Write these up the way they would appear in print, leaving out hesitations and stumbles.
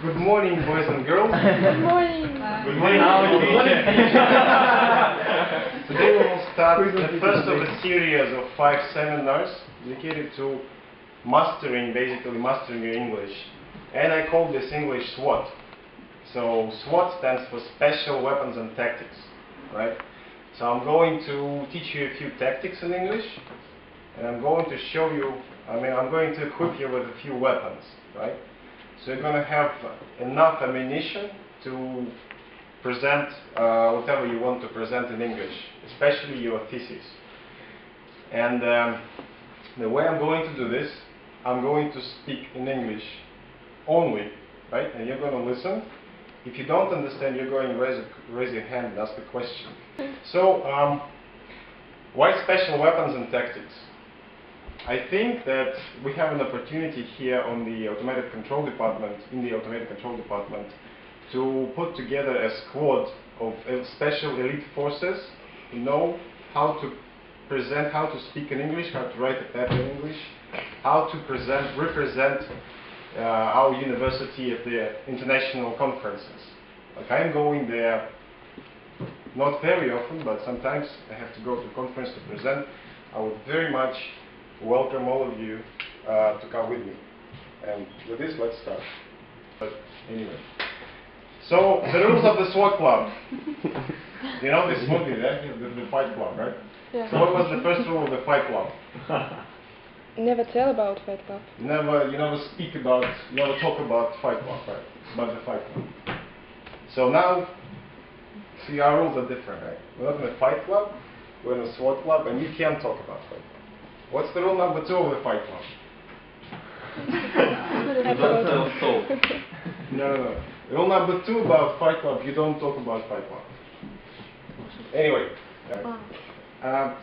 Good morning, boys and girls. Good morning. Good morning. Today we will start the first of a series of 5 seminars dedicated to basically mastering your English. And I call this English SWAT. So SWAT stands for Special Weapons and Tactics, right? So I'm going to teach you a few tactics in English, and I'm going to show you, I'm going to equip you with a few weapons, right? So you're going to have enough ammunition to present whatever you want to present in English, especially your thesis. And the way I'm going to do this, I'm going to speak in English only, right? And you're going to listen. If you don't understand, you're going to raise your hand and ask a question. So, why special weapons and tactics? I think that we have an opportunity here in the automatic control department, to put together a squad of special elite forces who know how to present, how to speak in English, how to write a paper in English, how to represent our university at the international conferences. Like, I'm going there not very often, but sometimes I have to go to a conference to present. I would very much welcome all of you to come with me. And with this, let's start. But anyway, so the rules of the SWAT club. You know this movie, the Fight Club, right? Yeah. So what was the first rule of the Fight Club? Never tell about Fight Club. You never talk about Fight Club, right? About the Fight Club. So now, see, our rules are different, right? We're not in a Fight Club, we're in a SWAT club, and you can't talk about Fight Club. What's the rule number 2 of the Fight Club? No. Rule number 2 about Fight Club, you don't talk about Fight Club. Anyway,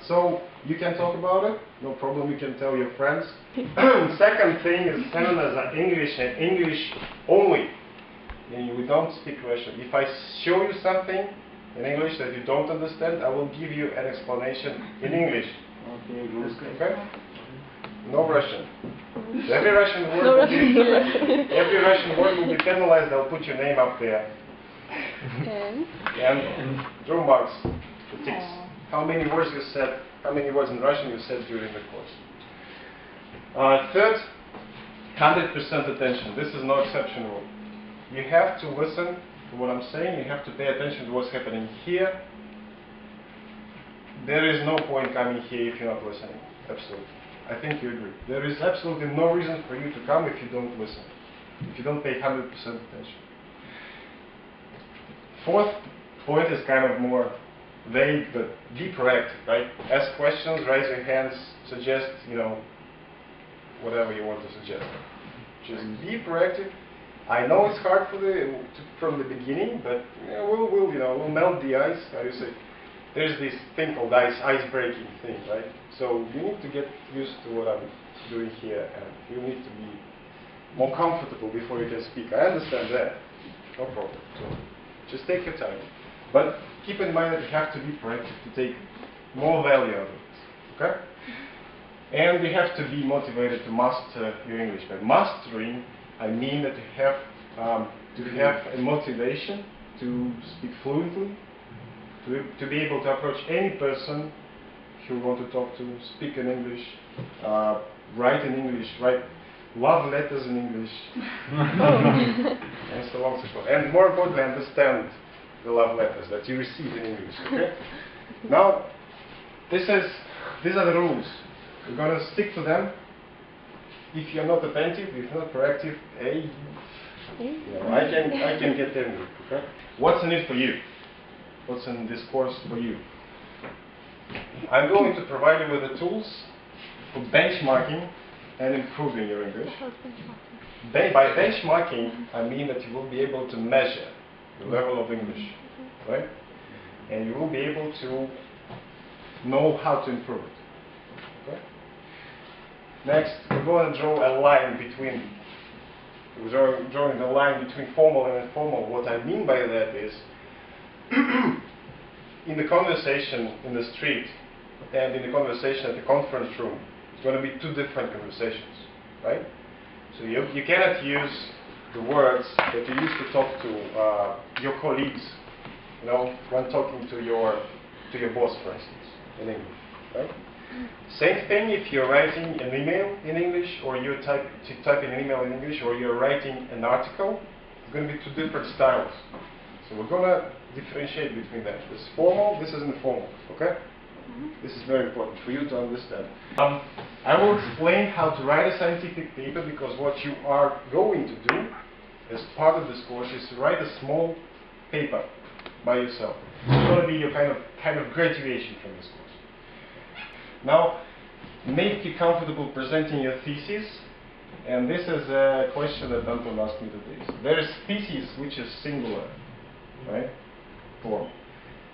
so you can talk about it, no problem, you can tell your friends. Second thing is seminars are English and English only. And we don't speak Russian. If I show you something in English that you don't understand, I will give you an explanation in English. Okay? No Russian. Every Russian word will be penalized. I'll put your name up there. And draw marks, the ticks. How many words you said, how many words in Russian you said during the course. Third, 100% attention. This is no exception rule. You have to listen to what I'm saying. You have to pay attention to what's happening here. There is no point coming here if you're not listening. Absolutely. I think you agree. There is absolutely no reason for you to come if you don't listen. If you don't pay 100% attention. Fourth point is kind of more vague, but be proactive, right? Ask questions, raise your hands, suggest, whatever you want to suggest. Just be proactive. I know it's hard from the beginning, but we'll melt the ice. How do you say? There's this thing called ice breaking thing, right? So you need to get used to what I'm doing here, and you need to be more comfortable before you can speak. I understand that, no problem. So just take your time, but keep in mind that you have to be proactive to take more value out of it. Okay? And you have to be motivated to master your English. By mastering, I mean that you have to have a motivation to speak fluently, to be able to approach any person you want to talk to, speak in English, write in English, write love letters in English, and so on and so forth. And more importantly, understand the love letters that you receive in English. Okay? Now, these are the rules. We're going to stick to them. If you're not attentive, if you're not proactive, I can get angry. Okay? What's in it for you? What's in this course for you? I'm going to provide you with the tools for benchmarking and improving your English. By benchmarking, I mean that you will be able to measure the level of English, right? And you will be able to know how to improve it. Okay? Next, we're going to draw a line between. Drawing the line between formal and informal. What I mean by that is, in the conversation in the street and in the conversation at the conference room, it's going to be two different conversations, right? So you cannot use the words that you used to talk to your colleagues, you know, when talking to your boss, for instance, in English, right? Same thing if you're writing an email in English, or you're typing an email in English, or you're writing an article. It's going to be two different styles. So we're going to differentiate between them. This is formal, this is informal, okay? This is very important for you to understand. I will explain how to write a scientific paper, because what you are going to do as part of this course is to write a small paper by yourself. It's going to be your kind of graduation from this course. Now, make you comfortable presenting your thesis, and this is a question that Anton asked me today. So there is thesis, which is singular, right, form,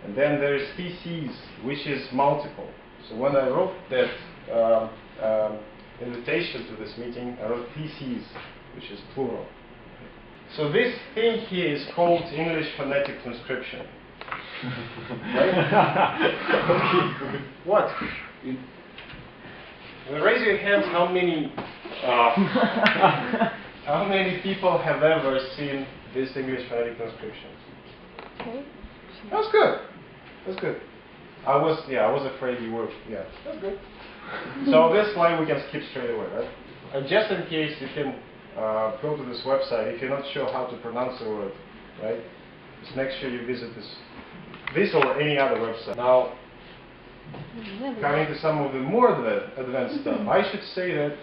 and then there is theses, which is multiple. So when I wrote that invitation to this meeting, I wrote theses, which is plural. So this thing here is called English phonetic transcription. Right? What? Well, raise your hands. How many people have ever seen this English phonetic transcription? That's good. That's good. I was afraid you were. Yeah, that's good. So this line we can skip straight away, right? And just in case, you can go to this website if you're not sure how to pronounce the word, right? Just make sure you visit this or any other website. Now, coming to some of the more advanced stuff, I should say that,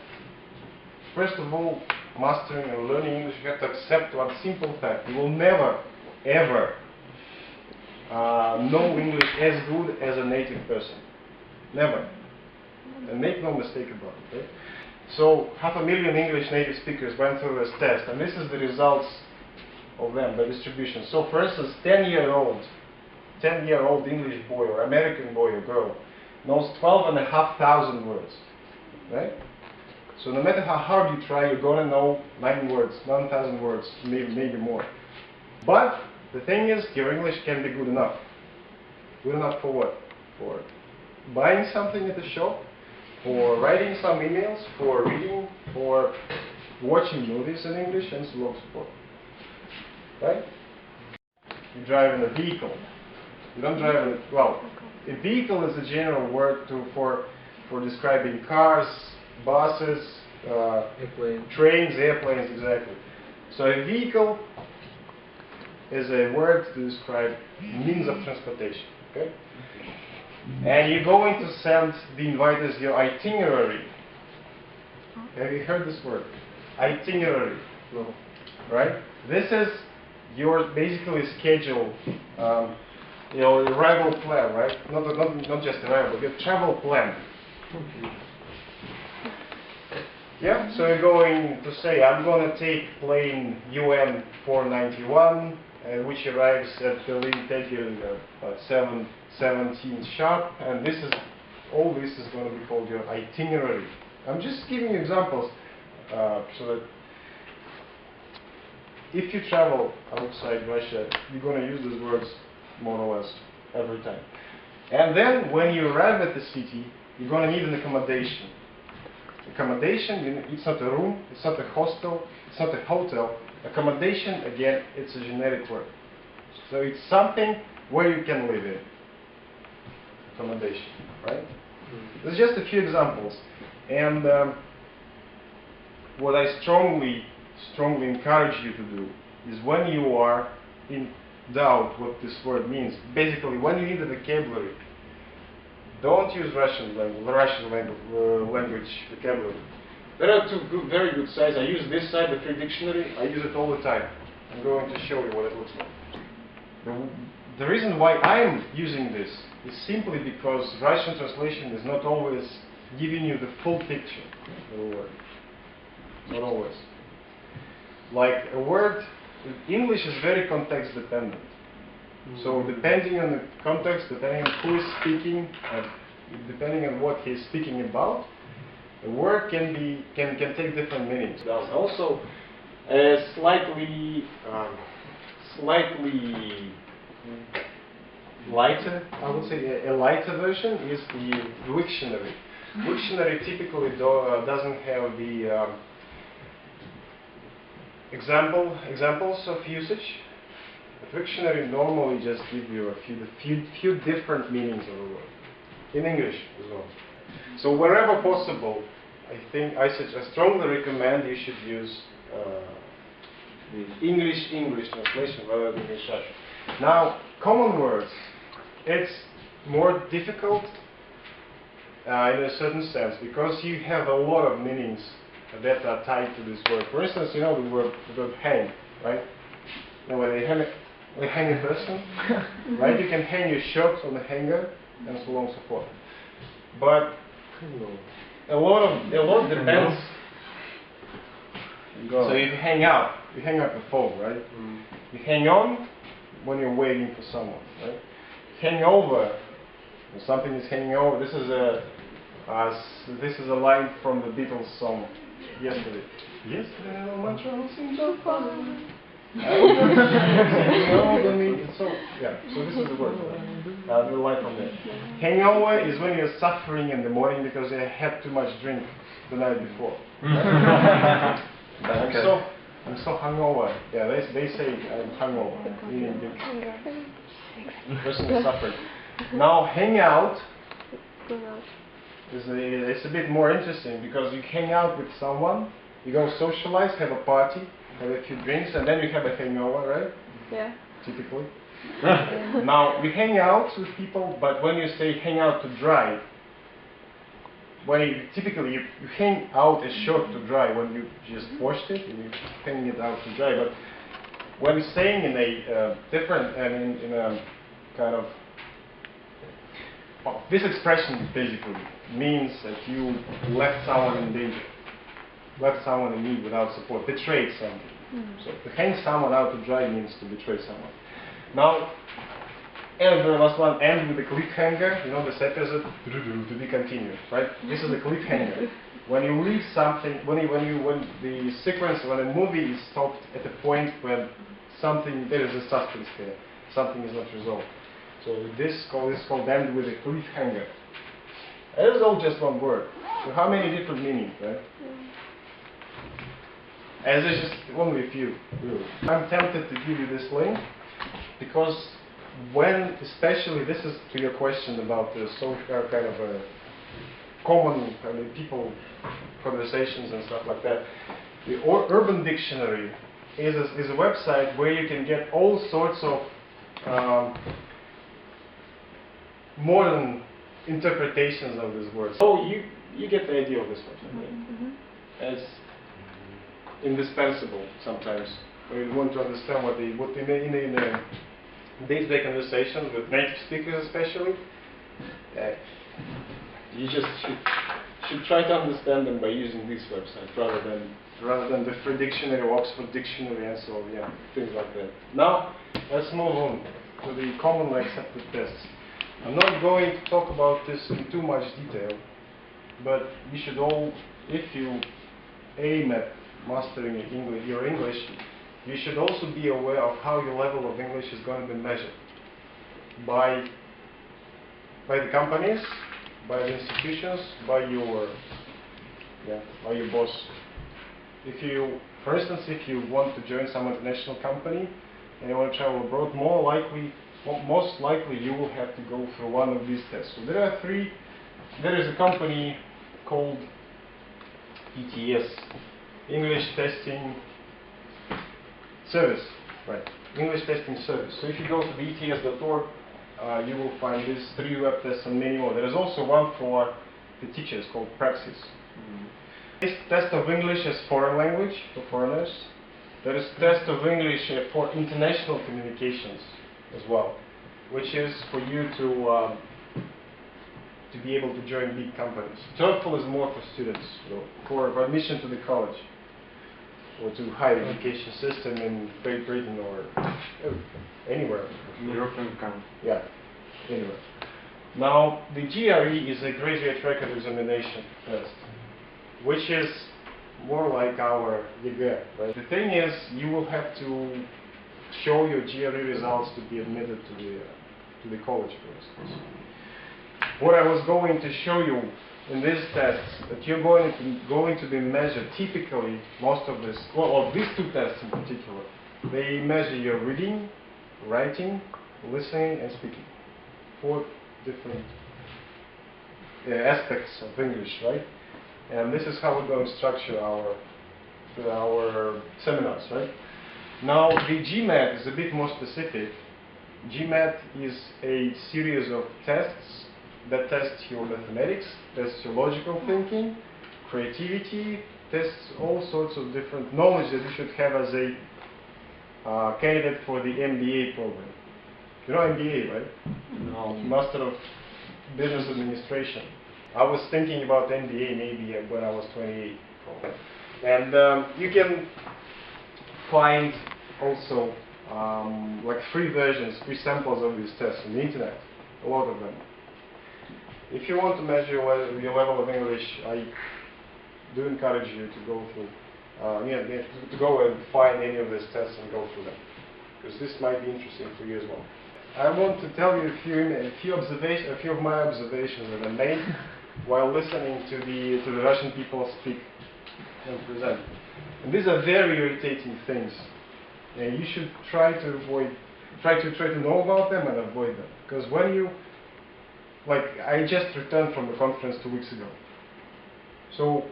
first of all, mastering and learning English, you have to accept one simple fact. You will never, ever know English as good as a native person. Never. And make no mistake about it. Right? So, 500,000 English native speakers went through this test, and this is the results of them by distribution. So, for instance, 10-year-old English boy or American boy or girl knows 12,500 words, right? So no matter how hard you try, you're going to know 9,000 words, maybe more. But the thing is, your English can be good enough. Good enough for what? For buying something at the shop, for writing some emails, for reading, for watching movies in English, and so on and so forth. Right? You drive in a vehicle. You don't drive in a vehicle is a general word for describing cars, buses, trains, airplanes, exactly. So a vehicle is a word to describe means of transportation. Okay? And you're going to send the inviters your itinerary. Have you heard this word? Itinerary. No. Right? This is your basically schedule, arrival plan, right? Not just arrival, but your travel plan. Yeah, so you're going to say, I'm going to take plane UN 491, which arrives at Berlin, Tegel, 7:17 sharp, and all this is going to be called your itinerary. I'm just giving you examples so that if you travel outside Russia, you're going to use these words more or less every time. And then when you arrive at the city, you're going to need an accommodation. Accommodation, it's not a room, it's not a hostel, it's not a hotel. Accommodation, again, it's a generic word. So it's something where you can live in. Accommodation, right? There's just a few examples. And what I strongly encourage you to do is, when you are in doubt what this word means, basically when you need a vocabulary, don't use Russian language vocabulary. There are two very good sites. I use this site, the Free Dictionary. I use it all the time. I'm going to show you what it looks like. The reason why I'm using this is simply because Russian translation is not always giving you the full picture of a word. Not always. Like a word, English is very context dependent. So depending on the context, depending on who is speaking, and depending on what he is speaking about, a word can take different meanings. There's also a slightly lighter, I would say, a lighter version is the Wiktionary. Wiktionary typically doesn't have the Examples of usage. The dictionary normally just give you a few different meanings of a word. In English as well. So wherever possible, I strongly recommend you should use the English translation rather than research. Now, common words, it's more difficult in a certain sense because you have a lot of meanings that are tied to this word. For instance, you know the word hang, right? You know, when they hang a person, right? You can hang your shirt on the hanger and so on and so forth. But a lot depends. So if you hang up the phone, right? You hang on when you're waiting for someone, right? Hang over, when something is hanging over. This is a line from the Beatles song, Yesterday. Yesterday, all my troubles seem so far. So this is the word. The line from there. Hangover is when you're suffering in the morning because you had too much drink the night before. Right? I'm so hungover. Yeah, they say I'm hungover. Meaning the person is suffering. Now, hang out it's a bit more interesting because you hang out with someone, you go socialize, have a party, have a few drinks, and then you have a hangover, right? Yeah. Typically. Now, you hang out with people, but when you say hang out to dry, typically you hang out a shirt to dry when you just washed it and you hang it out to dry. But when saying in a different and in a kind of this expression basically means that you left someone in danger, left someone in need without support, betrayed something. So to hang someone out to dry means to betray someone. Now, and the last one, end with a cliffhanger. You know this episode, to be continued, right? This is a cliffhanger. When you leave something, when the sequence, when a movie is stopped at a point when there is a suspense there, something is not resolved. So this is called end with a cliffhanger. It is all just one word. So how many different meanings, right? And there's just only a few, really. I'm tempted to give you this link because especially this is to your question about the social kind of a common people conversations and stuff like that. The Urban Dictionary is a website where you can get all sorts of modern interpretations of this word. So you get the idea of this website. As indispensable sometimes when you want to understand what they mean in the day-to-day conversations with native speakers, especially. You just should try to understand them by using this website rather than the Free Dictionary or Oxford Dictionary and so on, things like that. Now let's move on to the commonly accepted tests. I'm not going to talk about this in too much detail, but you should all, if you aim at mastering your English, you should also be aware of how your level of English is going to be measured by the companies, by the institutions, by your boss. For instance, if you want to join some international company and you want to travel abroad, most likely you will have to go through one of these tests. So there are three. There is a company called ETS, English Testing Service, right? English Testing Service. So if you go to the ets.org, you will find these 3 web tests and many more. There is also one for the teachers called Praxis. This test of English as foreign language for foreigners. There is test of English for international communications as well, which is for you to be able to join big companies. TOEFL is more for students, for admission to the college or to higher education system in Great Britain or anywhere. European country. Yeah, anywhere. Now, the GRE is a graduate record examination test, which is more like our ЕГЭ, right? The thing is, you will have to show your GRE results to be admitted to the college, for instance. What I was going to show you in these tests that you're going to be measured typically most of this, well, these two tests in particular, they measure your reading, writing, listening, and speaking. 4 different aspects of English, right? And this is how we're going to structure our seminars, right? Now, the GMAT is a bit more specific. GMAT is a series of tests that tests your mathematics, tests your logical thinking, creativity, tests all sorts of different knowledge that you should have as a candidate for the MBA program. You know MBA, right? No. Master of Business Administration. I was thinking about MBA maybe when I was 28. And you can find also like free versions, free samples of these tests on the internet, a lot of them. If you want to measure your level of English, I do encourage you to go through, to go and find any of these tests and go through them, because this might be interesting for you as well. I want to tell you a few of my observations that I made while listening to the Russian people speak and present. And these are very irritating things. And you should try to know about them and avoid them. Because when you, like, I just returned from a conference 2 weeks ago. So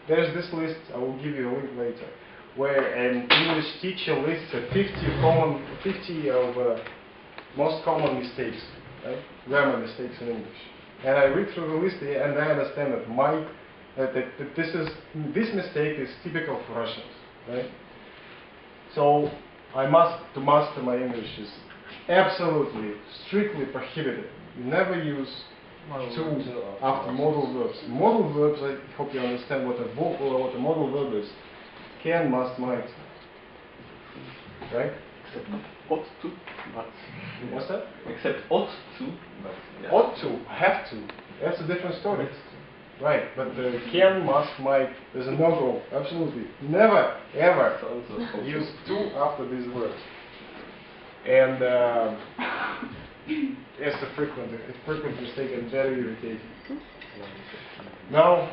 there's this list, I will give you a link later, where an English teacher lists 50 of most common mistakes, right? Grammar mistakes in English. And I read through the list and I understand that this mistake is typical for Russians, right? So to master my English is absolutely, strictly prohibited. You never use to after modal verbs. Modal verbs, I hope you understand what a modal verb is. Can, must, might. Right? Except ought to, but... What's that? Except ought to, but... Yeah. Ought to, have to. That's a different story. Right, but the can, must, might, there's a no-go. Absolutely. Never, ever use to after these words. And it's a frequent mistake and very irritating. Now,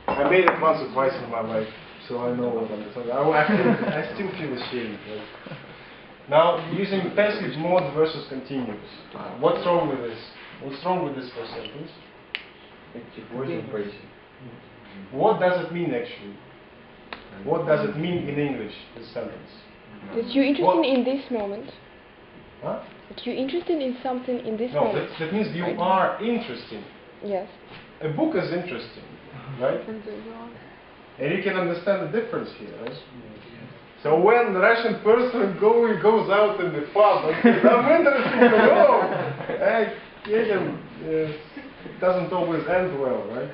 I made it once or twice in my life, so I know what I'm talking about. I still feel ashamed. Right? Now, using passive mode versus continuous. What's wrong with this? What's wrong with this first sentence? What does it mean actually? What does it mean in English, this sentence? That you're interested in this moment. Huh? That you're interested in something in this moment. No, that means you are interesting. Yes. A book is interesting, right? And you can understand the difference here, right? So when the Russian person goes out in the pub and says, I'm interested in it doesn't always end well, right?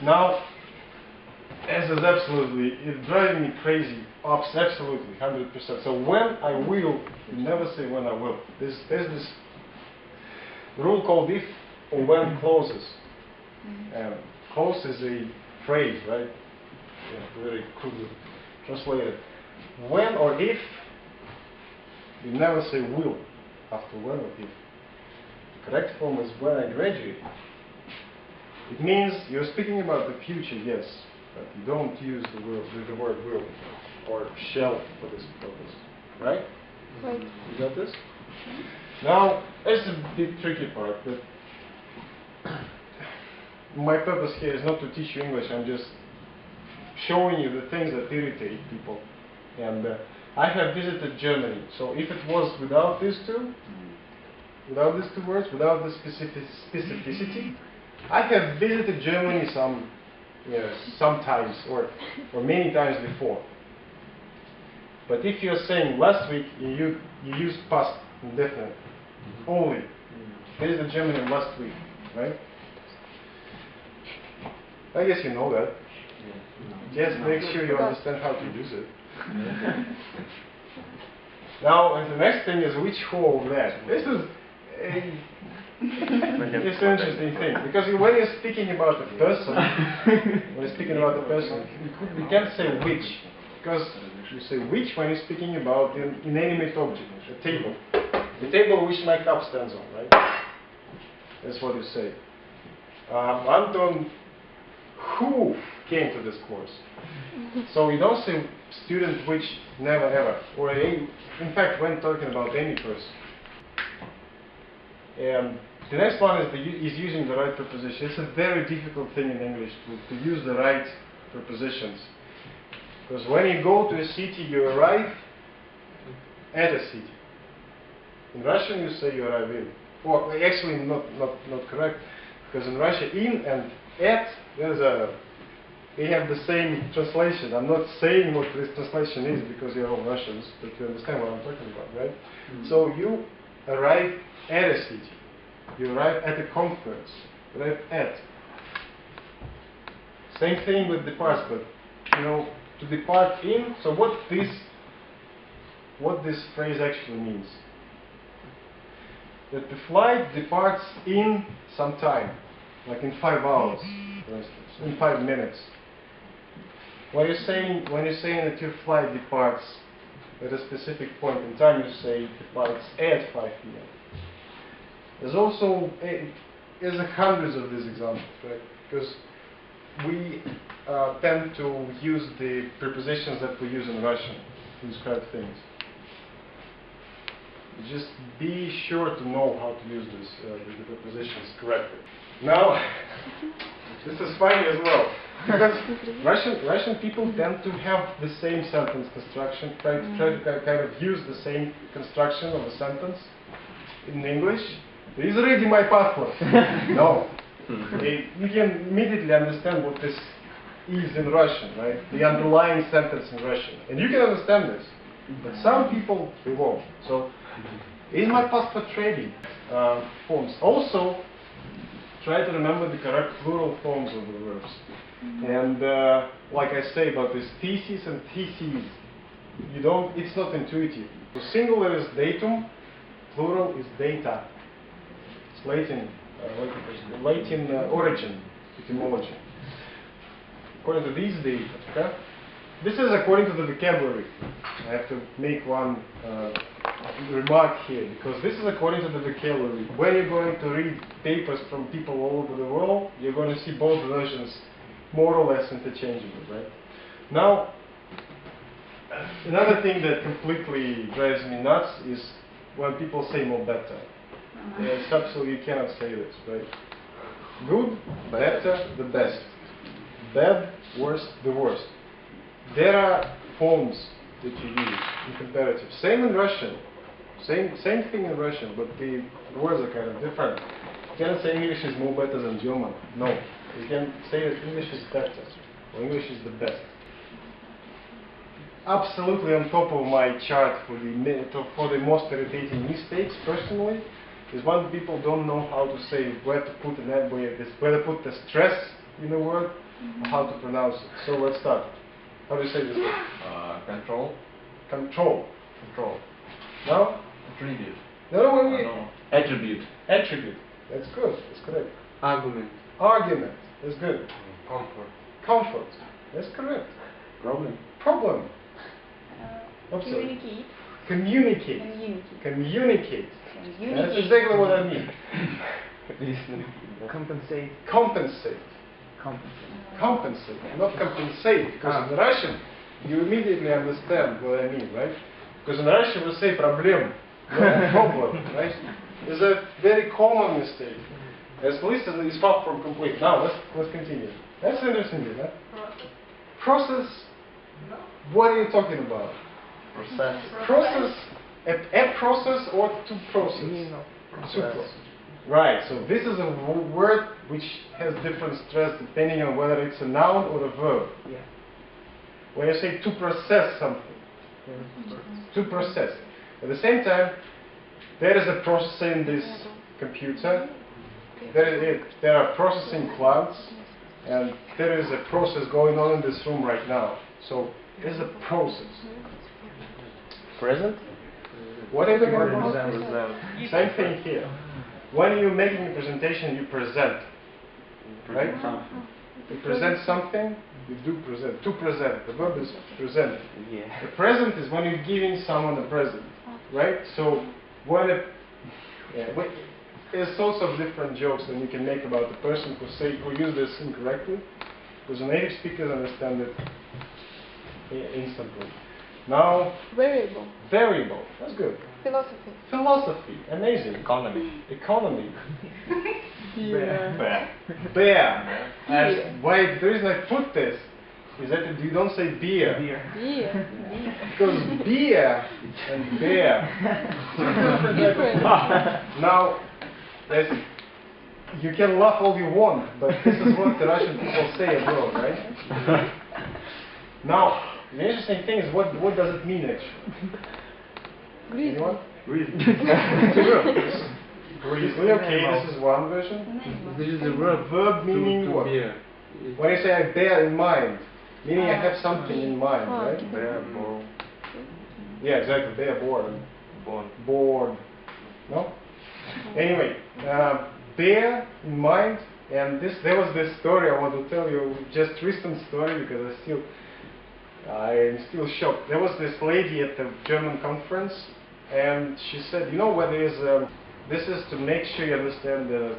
Now, this is absolutely, it's driving me crazy. Absolutely, 100%. So when I will, you never say when I will. There's this rule called if or when clauses. Clause is a phrase, right? Yeah, very crudely translated. When or if, you never say will after when or if. The correct form is when I graduate. It means you're speaking about the future, yes, but you don't use the word will or shall for this purpose, right? Right. You got this? Now, it's a bit tricky part, but my purpose here is not to teach you English. I'm just showing you the things that irritate people. And I have visited Germany, so if it was without these two words, without the specificity, I have visited Germany sometimes or many times before. But if you're saying last week, you use past indefinite only. Visited Germany last week, right? I guess you know that. Just make sure you understand how to use it. Now, and the next thing is which, who, of that. This is it's an interesting thing, because when you're speaking about a person, you can't say which, because you say which when you're speaking about an inanimate object, a table. The table which my cup stands on, right? That's what you say. Anton who came to this course. So you don't say student which, never ever. Or in fact, when talking about any person. The next one is using the right preposition. It's a very difficult thing in English to use the right prepositions. Because when you go to a city, you arrive at a city. In Russian, you say you arrive in. Well, actually, not correct. Because in Russia, in and at, they have the same translation. I'm not saying what this translation is because you're all Russians, but you understand what I'm talking about, right? So you arrive at a city. You arrive at a conference. You arrive at. Same thing with departs, but to depart in. So what this phrase actually means? That the flight departs in some time, like in 5 hours, for instance, in 5 minutes. When you're saying that your flight departs at a specific point in time, you say it departs at 5 p.m. There's also hundreds of these examples, right? Because we tend to use the prepositions that we use in Russian to describe things. Just be sure to know how to use the prepositions correctly. Now, this is funny as well, because Russian people tend to have the same sentence construction, try to kind of use the same construction of a sentence in English. Is ready my passport. No. You can immediately understand what this is in Russian, right? The underlying sentence in Russian. And you can understand this. But some people, they won't. So, is my passport ready? Forms. Also, try to remember the correct plural forms of the verbs. And like I say about this thesis and theses, it's not intuitive. So singular is datum, plural is data. It's Latin origin, etymology. According to these data, okay? This is according to the vocabulary. I have to make one remark here, because this is according to the vocabulary. When you're going to read papers from people all over the world, you're going to see both versions more or less interchangeable, right? Now, another thing that completely drives me nuts is when people say more better. It's absolutely, you cannot say this, right? Good, better, the best. Bad, worst, the worst. There are forms that you use in comparative. Same in Russian. Same thing in Russian, but the words are kind of different. You cannot say English is more better than German. No. You can say that English is better, or English is the best. Absolutely on top of my chart for the most irritating mistakes, personally, is when people don't know how to say where to put where to put the stress in the word, or how to pronounce it. So let's start. How do you say this word? Control. Control. Control. No? Attribute. No. Attribute. Attribute. That's good. That's correct. Argument. Argument. That's good. Comfort. Comfort. That's correct. Problem. Problem. Communicate. Communicate. Communicate. Communicate. That's exactly what I mean. Compensate. Compensate. Compensate. Compensate. Not compensate. Because in Russian, you immediately understand what I mean, right? Because in Russian we say problem. No problem, right? It's a very common mistake. At least it's far from complete. Now let's continue. That's interesting, isn't it? Process. What are you talking about? Process. Process. A process or to process? To process. Right. So this is a word which has different stress depending on whether it's a noun or a verb. Yeah. When you say to process something, to process. At the same time, there is a processor in this computer. There are processing plants, and there is a process going on in this room right now. So there's a process. Present? What is it about? Present. Same thing here. When you're making a presentation, you present. Right? You present something, you do present. To present. The verb is present. Yeah. The present is when you're giving someone a present. Right? So when there's sorts of different jokes that you can make about the person who use this incorrectly. because the native speakers understand it instantly. Now, Variable. variable, that's good. Philosophy. Philosophy, amazing. Economy. Economy, Yeah. Bear. bear. Beer. Why the reason I put this is that you don't say beer. Beer. Because beer and bear. Different. Now, you can laugh all you want, but this is what the Russian people say as well, right? Now, the interesting thing is what does it mean actually? Grizzly. Anyone? Reason. Grizzly, okay, this is one version. This is the verb. Verb meaning to what? bear. When you say I bear in mind, meaning I have something in mind, Oh, right? okay. Bear, born. Yeah, exactly, bear born. Born. Bored. No? Anyway, bear in mind, and there was this story I want to tell you, just recent story because I'm still shocked. There was this lady at the German conference, and she said, you know what is this is to make sure you understand there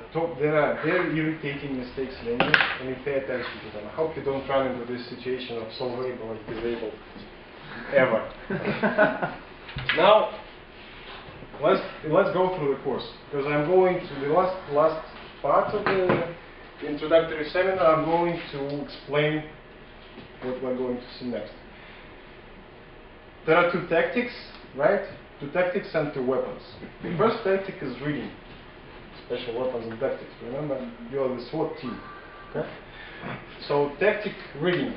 are very irritating mistakes in English, and you pay attention to them. I hope you don't run into this situation of solvable or disabled ever. Now, let's go through the course, because I'm going to the last part of the introductory seminar. I'm going to explain what we're going to see next. There are two tactics, right? Two tactics and two weapons. The first tactic is reading. Special weapons and tactics. Remember, you're the SWAT team. Okay? So, tactic reading.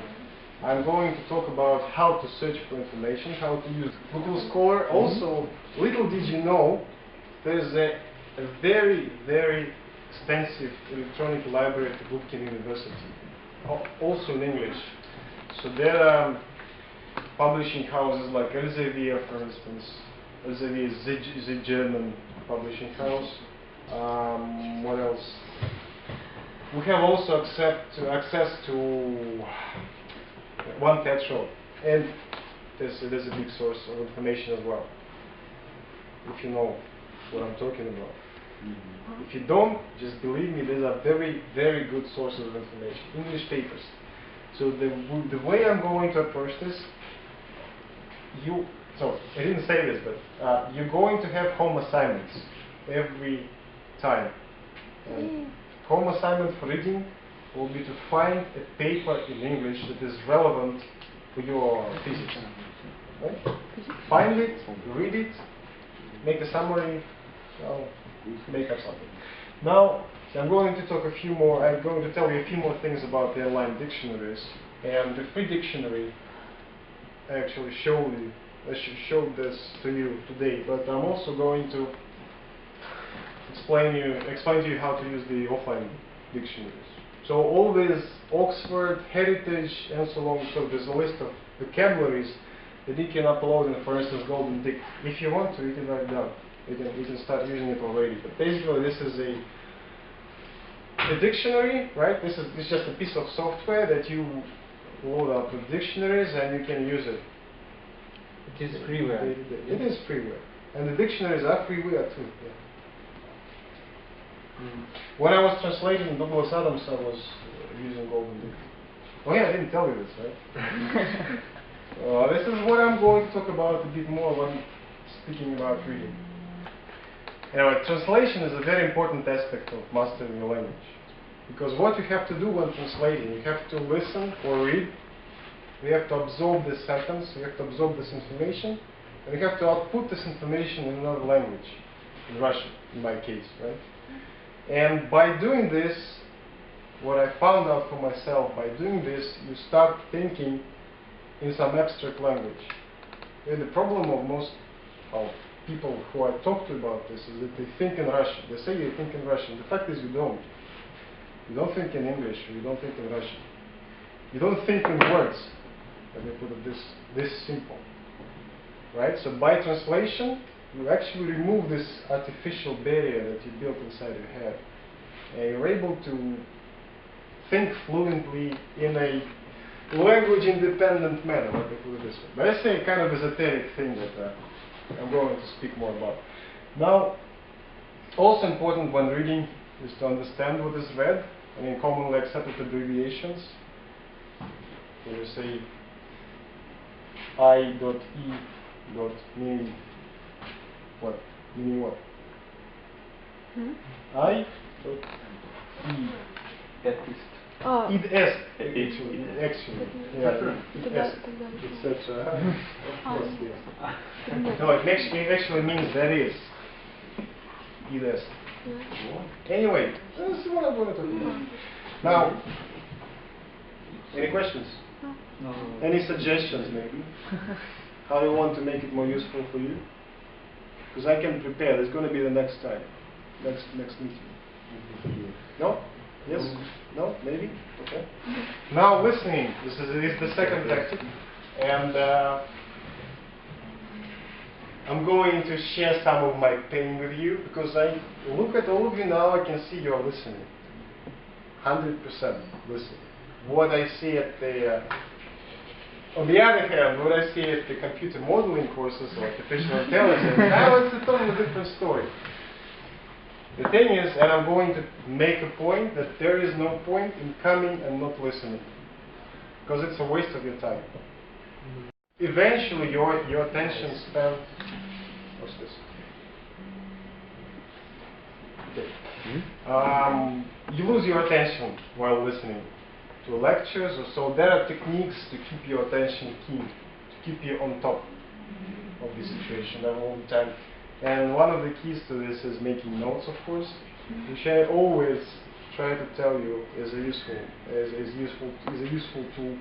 I'm going to talk about how to search for information, how to use Google Scholar. Also, little did you know, there's a very, very extensive electronic library at the Gubkin University, also in English. So there are publishing houses like Elsevier, for instance. Elsevier is a German publishing house. What else? We have also access to One Petrol, and there's a big source of information as well, if you know what I'm talking about. If you don't, just believe me, these are very, very good sources of information. English papers. So the way I'm going to approach this, so I didn't say this, but you're going to have home assignments every time. And home assignment for reading will be to find a paper in English that is relevant for your thesis. Right? Find it, read it, make a summary, make up something. Now, I'm going to tell you a few more things about the online dictionaries. And the free dictionary, I actually showed this to you today, but I'm also going to explain to you how to use the offline dictionaries. So all these Oxford, Heritage, and so on, so there's a list of vocabularies that you can upload in, for instance, Golden Dict. If you want to, you can write it down. You can start using it already. But basically, this is a dictionary, right? It's just a piece of software that you load up with dictionaries and you can use it. It is freeware. It is freeware. And the dictionaries are freeware too. Yeah. When I was translating Douglas Adams, I was using Golden Dict. Oh yeah, I didn't tell you this, right? This is what I'm going to talk about a bit more when speaking about reading. Anyway, translation is a very important aspect of mastering your language. Because what you have to do when translating, you have to listen or read, you have to absorb this sentence, you have to absorb this information, and you have to output this information in another language, in Russian, in my case, right? And by doing this, what I found out for myself, by doing this, you start thinking in some abstract language. And the problem of most people who I talk to about this is that they think in Russian. They say you think in Russian. The fact is you don't. You don't think in English, or you don't think in Russian. You don't think in words. Let me put it this simple. Right? So by translation, you actually remove this artificial barrier that you built inside your head. And you're able to think fluently in a language-independent manner, let me put it this way. But I say a kind of esoteric thing that I'm going to speak more about. Now, also important when reading is to understand what is read, I mean commonly accepted abbreviations. when you say I dot E dot meaning what? Meaning what? Hmm? I dot E. А, Id S actually. Yeah. тогда, S. тогда It's еще. such a of course, yes. Предмет. No, it actually means there is. Id S. Да. Anyway, this is what I'm going to talk about. Now, any questions? No. Any suggestions maybe? How you want to make it more useful for you? Because I can prepare. It's going to be the next time, next meeting. No? Yes? No? Maybe? Okay. Now listening. This is the second tactic, and I'm going to share some of my pain with you because I look at all of you now. I can see you are listening. 100% listening. What I see at the on the other hand, what I see at the computer modeling courses or artificial intelligence, now it's a totally different story. The thing is, and I'm going to make a point, that there is no point in coming and not listening. Because it's a waste of your time. Eventually, your attention span... What's this? Okay. You lose your attention while listening to lectures, or so there are techniques to keep your attention keen, to keep you on top of the situation all the time. And one of the keys to this is making notes, of course, which I always try to tell you is a useful tool,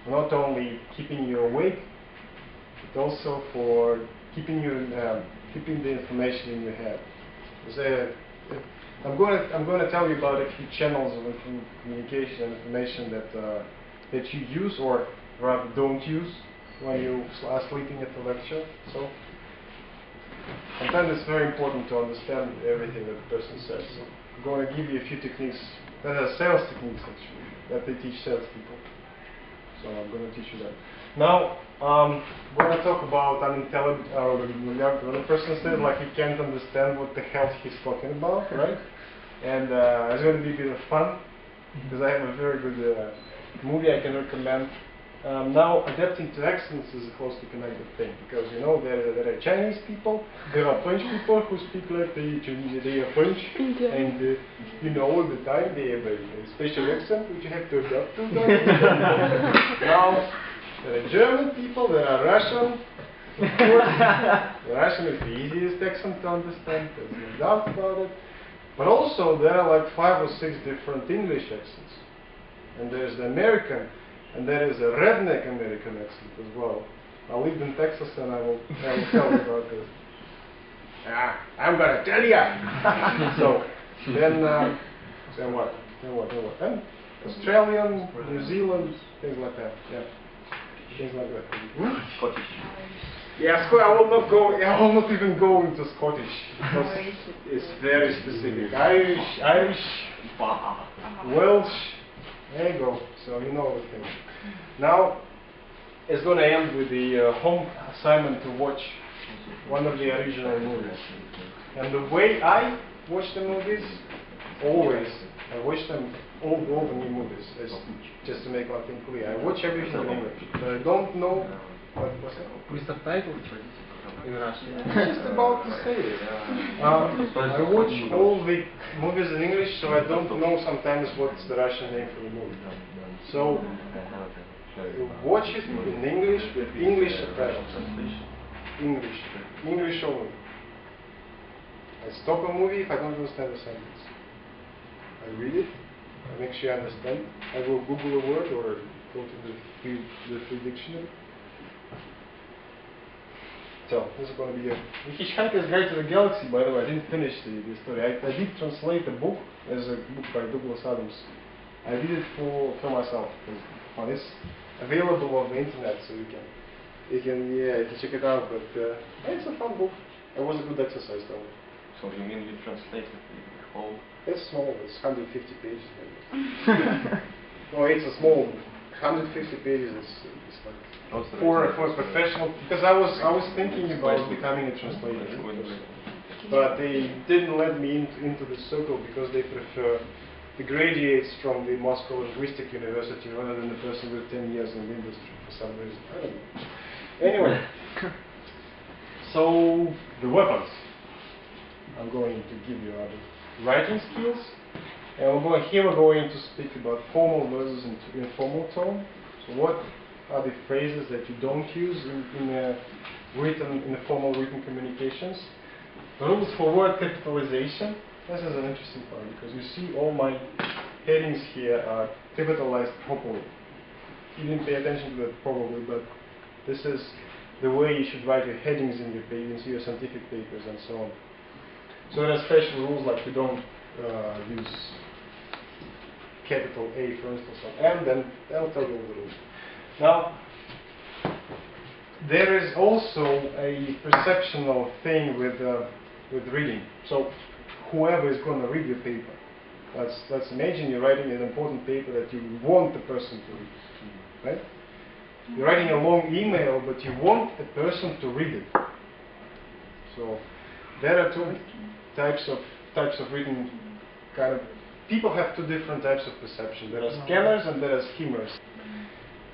not only keeping you awake, but also for keeping the information in your head. I'm going to tell you about a few channels of communication and information that you use, or rather don't use, when you are sleeping at the lecture. So sometimes it's very important to understand everything that the person says. So I'm going to give you a few techniques that are sales techniques actually that they teach salespeople. So I'm going to teach you that. Now I'm going to talk about unintelligent. When a person says like he can't understand what the hell he's talking about, right? And it's going to be a bit of fun because I have a very good movie I can recommend. Now, adapting to accents is a closely connected thing because you know there are Chinese people, there are French people who speak like they are French, and you know all the time they have a special accent which you have to adapt to. Now, there are German people, there are Russian. Of course, the Russian is the easiest accent to understand. There's no doubt about it. But also there are like 5 or 6 different English accents, and there's the American. And there is a redneck American accent as well. I lived in Texas and I will tell you about this. I'm gonna tell ya! So, then what? And Australian, New Zealand, things like that. Yeah. Things like that. Scottish. Yeah, I will not even go into Scottish because it's very specific. Irish, Welsh. There you go. So you know the thing. Now it's going to end with the home assignment to watch one of the original movies. And the way I watch the movies, always I watch them all the new movies. Just to make one thing clear, I watch everything in English. So I don't know what's that? With subtitles in Russian. Just about to say it. I watch all the movies in English, so I don't know sometimes what's the Russian name for the movie. So watch it in English with English subtitles. English only. I stop a movie if I don't understand the sentence. I read it, I make sure I understand. I will Google a word or go to the free dictionary. So, this is going to be a Hitchhiker's Guide to the Galaxy, by the way. I didn't finish the story. I did translate the book as a book by Douglas Adams. I did it for myself. It's available on the internet, so you can check it out. But it's a fun book. It was a good exercise, though. So you mean you translated the whole? It's small. It's 150 pages. No, it's a small book. 150 pages is like for a professional, because I was thinking about becoming a translator, but they didn't let me into the circle because they prefer graduates from the Moscow Linguistic University rather than the person with 10 years in the industry for some reason. I don't know. Anyway, so the weapons I'm going to give you are the writing skills. And we're going to speak about formal versus informal tone. So what are the phrases that you don't use in the formal written communications? Rules for word capitalization. This is an interesting part because you see all my headings here are capitalized properly. You didn't pay attention to that probably, but this is the way you should write your headings in your scientific papers and so on. So there are special rules like you don't use capital A, for instance, and then I'll tell you all the rules. Now, there is also a perceptional thing with reading. So, whoever is going to read your paper, let's imagine you're writing an important paper that you want the person to read, right? You're writing a long email, but you want the person to read it. So, there are two types of written kind of. People have two different types of perception. There are scanners and there are skimmers.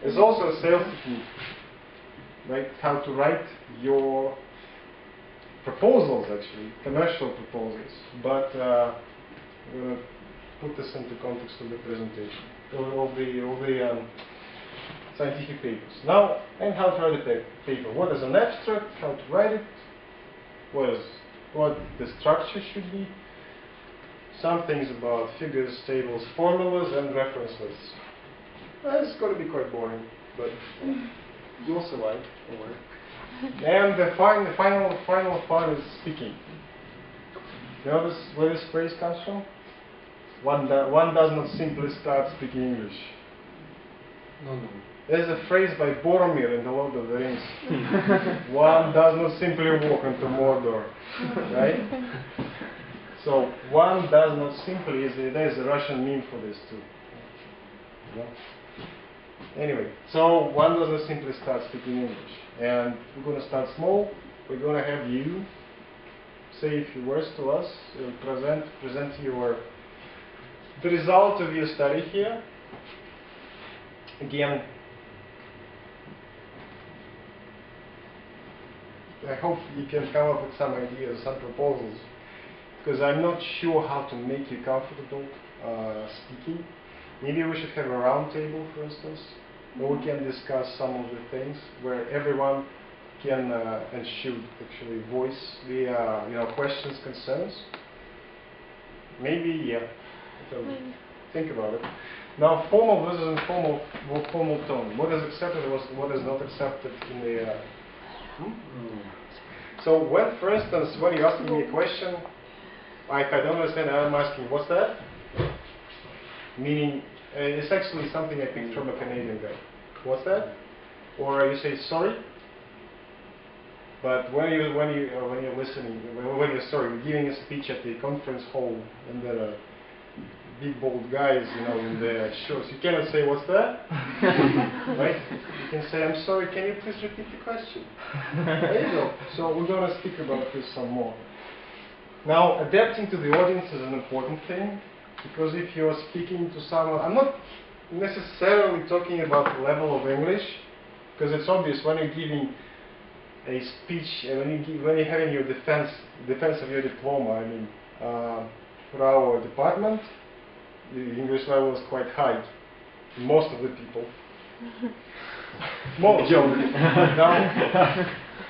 There's also a sales technique, right? How to write your proposals, actually, commercial proposals. But I'm going to put this into context of the presentation, of the scientific papers. Now, and how to write a paper. What is an abstract? How to write it? What the structure should be. Some things about figures, tables, formulas, and reference lists. It's going to be quite boring, but you'll survive. Don't worry. And the final part is speaking. You know where this phrase comes from? One does not simply start speaking English. No. There's a phrase by Boromir in The Lord of the Rings. One does not simply walk into Mordor, right? So one does not simply. There's a Russian meme for this too. You know? Anyway, so one does not simply start speaking English, and we're going to start small. We're going to have you say a few words to us, present the result of your study here. Again, I hope you can come up with some ideas, some proposals, because I'm not sure how to make you comfortable speaking. Maybe we should have a round table, for instance, where we can discuss some of the things, where everyone can and should actually voice the questions, concerns. Maybe, yeah. So think about it. Now, formal versus informal tone. What is accepted, what is not accepted in the. So when, for instance, when you're asking me a question, if I don't understand, I'm asking, what's that? Meaning, it's actually something I picked from a Canadian guy. What's that? Or you say sorry. But when you're listening, when you're giving a speech at the conference hall, and there are big bold guys, in their shorts, you cannot say what's that, right? You can say, I'm sorry, can you please repeat the question? There you go. So we're going to speak about this some more. Now, adapting to the audience is an important thing, because if you're speaking to someone, I'm not necessarily talking about the level of English, because it's obvious when you're giving a speech, when you're having your defense of your diploma, for our department, the English level is quite high. Most of the people. Most. Now,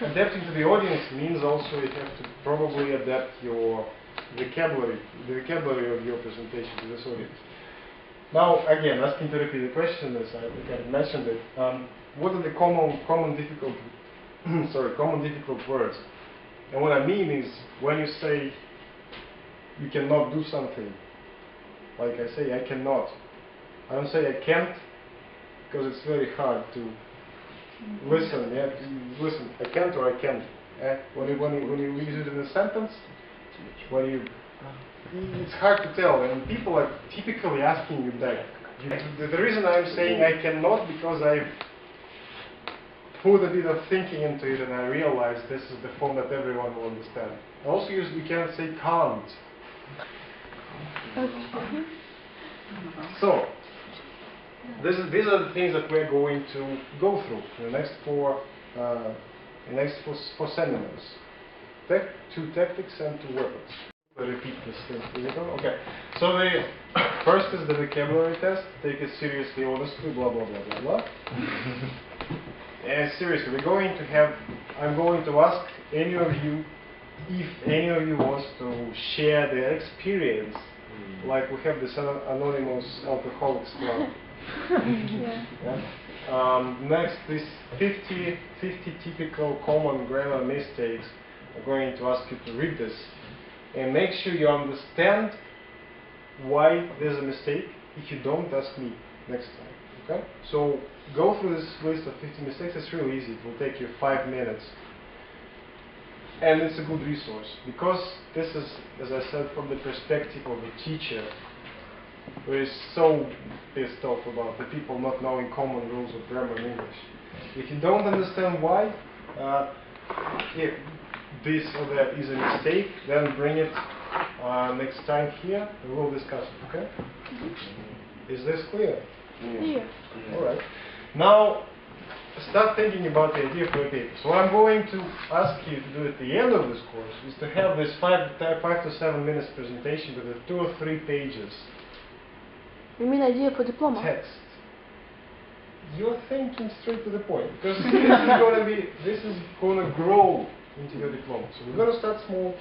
adapting to the audience means also you have to probably adapt your vocabulary, the vocabulary of your presentation to this audience. Now, again, asking to repeat the question, as I mentioned it, what are the common difficult words? And what I mean is, when you say you cannot do something, like I say, I cannot. I don't say I can't, because it's very hard to listen. Yeah, listen. I can't or I can't. When you use it in a sentence, it's hard to tell, and people are typically asking you back. The reason I'm saying I cannot, because I've put a bit of thinking into it, and I realized this is the form that everyone will understand. Also, you can't say can't. Okay. So, these are the things that we're going to go through in the next four seminars. Two tactics and two weapons. I'll repeat this thing. Is it on? Okay. So the first is the vocabulary test. Take it seriously, honestly, blah blah blah blah blah. And seriously, I'm going to ask any of you, if any of you wants to share their experience, like we have this anonymous alcoholics club. Yeah. Next is 50 typical common grammar mistakes. I'm going to ask you to read this and make sure you understand why there's a mistake. If you don't, ask me next time. Okay? So go through this list of 50 mistakes. It's really easy. It will take you 5 minutes. And it's a good resource because this is, as I said, from the perspective of a teacher who is so pissed off about the people not knowing common rules of grammar in English. If you don't understand why, if this or that is a mistake, then bring it next time here and we'll discuss it, okay? Is this clear? Yeah. Alright. Now, start thinking about the idea for a paper. So what I'm going to ask you to do at the end of this course is to have this 5 to 7 minutes presentation with 2 or 3 pages. You mean idea for diploma? Text. You're thinking straight to the point because this is gonna grow into your diploma. So we're gonna start small.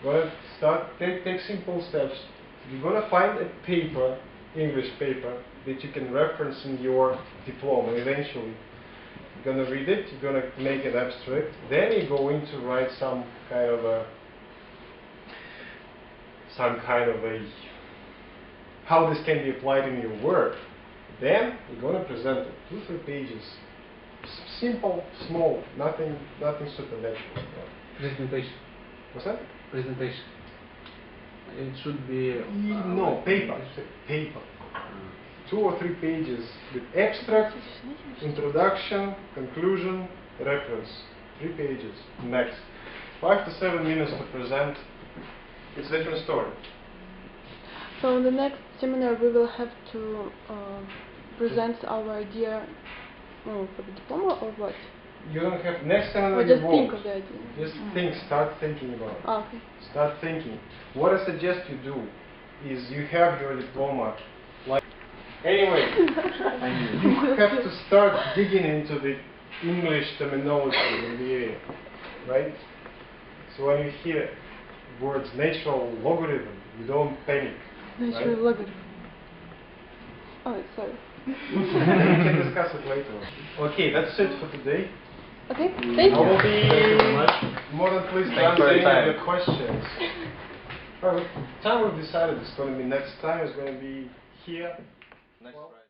We're gonna take simple steps. You're gonna find a paper, English paper, that you can reference in your diploma eventually. You're gonna read it. You're gonna make an abstract. Then you're going to write some kind of a how this can be applied in your work. Then you're going to present it, 2-3 pages, simple, small, nothing supernatural. Presentation. What's that? Presentation. It should be... No, paper. 2 or 3 pages with abstract, introduction, conclusion, reference. 3 pages. Next. 5 to 7 minutes to present. It's a different story. So in the next seminar we will have to present our idea for the diploma or what? You don't have next seminar. Or just think of the idea. Just start thinking about it. Oh, okay. Start thinking. What I suggest you do is you have your diploma. Anyway, you have to start digging into the English terminology in the area, right? So when you hear words natural logarithm, you don't panic. Natural logarithm. Oh, sorry. We can discuss it later. Okay, that's it for today. Okay, thank I you. will be more than pleased to answer any of the questions. Time we've decided it's going to be next time is going to be here. Next Friday.